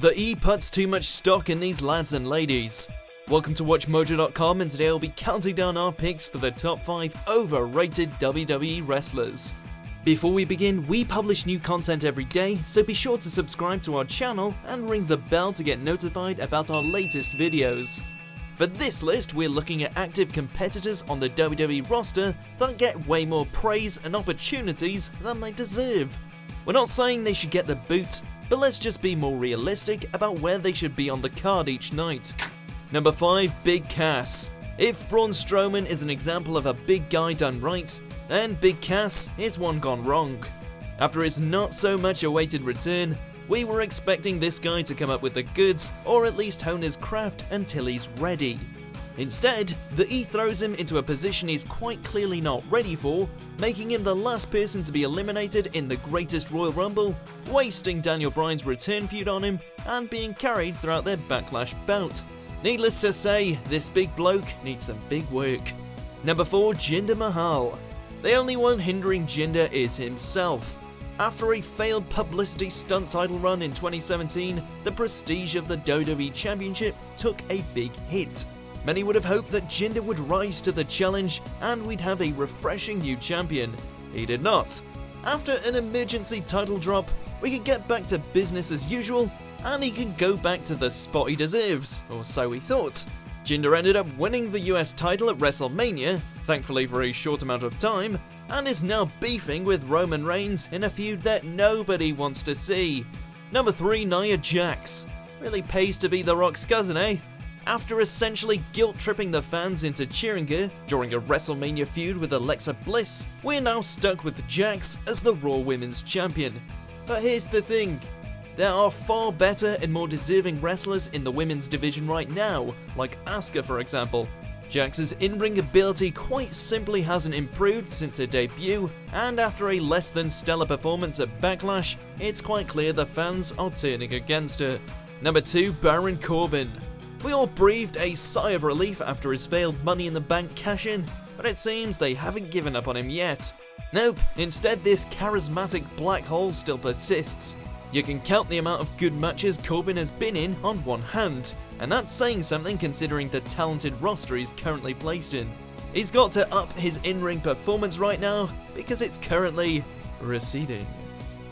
The E puts too much stock in these lads and ladies. Welcome to WatchMojo.com, and today I'll be counting down our picks for the top 5 overrated WWE wrestlers. Before we begin, we publish new content every day, so be sure to subscribe to our channel and ring the bell to get notified about our latest videos. For this list, we're looking at active competitors on the WWE roster that get way more praise and opportunities than they deserve. We're not saying they should get the boot, but let's just be more realistic about where they should be on the card each night. Number 5, Big Cass. If Braun Strowman is an example of a big guy done right, then Big Cass is one gone wrong. After his not so much awaited return, we were expecting this guy to come up with the goods, or at least hone his craft until he's ready. Instead, the E throws him into a position he's quite clearly not ready for, making him the last person to be eliminated in the greatest Royal Rumble, wasting Daniel Bryan's return feud on him, and being carried throughout their Backlash bout. Needless to say, this big bloke needs some big work. Number 4, Jinder Mahal. The only one hindering Jinder is himself. After a failed publicity stunt title run in 2017, the prestige of the WWE Championship took a big hit. Many would have hoped that Jinder would rise to the challenge and we'd have a refreshing new champion. He did not. After an emergency title drop, we could get back to business as usual, and he can go back to the spot he deserves, or so we thought. Jinder ended up winning the US title at WrestleMania, thankfully for a short amount of time, and is now beefing with Roman Reigns in a feud that nobody wants to see. Number 3, Nia Jaxx. Really pays to be The Rock's cousin, eh? After essentially guilt-tripping the fans into cheering her during a WrestleMania feud with Alexa Bliss, we're now stuck with Jaxx as the Raw Women's Champion. But here's the thing. There are far better and more deserving wrestlers in the women's division right now, like Asuka for example. Jax's in-ring ability quite simply hasn't improved since her debut, and after a less than stellar performance at Backlash, it's quite clear the fans are turning against her. Number 2, Baron Corbin. We all breathed a sigh of relief after his failed Money in the Bank cash-in, but it seems they haven't given up on him yet. Nope, instead this charismatic black hole still persists. You can count the amount of good matches Corbin has been in on one hand, and that's saying something considering the talented roster he's currently placed in. He's got to up his in-ring performance right now, because it's currently receding.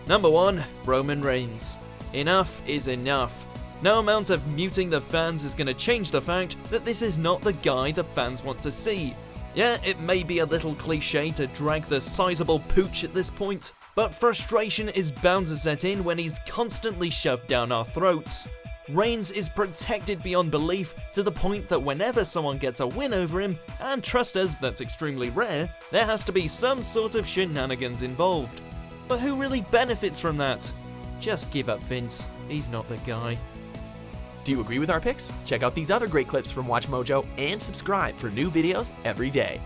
Number 1, Roman Reigns. Enough is enough. No amount of muting the fans is going to change the fact that this is not the guy the fans want to see. Yeah, it may be a little cliche to drag the sizable pooch at this point, but frustration is bound to set in when he's constantly shoved down our throats. Reigns is protected beyond belief to the point that whenever someone gets a win over him, and trust us, that's extremely rare, there has to be some sort of shenanigans involved. But who really benefits from that? Just give up, Vince. He's not the guy. Do you agree with our picks? Check out these other great clips from WatchMojo and subscribe for new videos every day.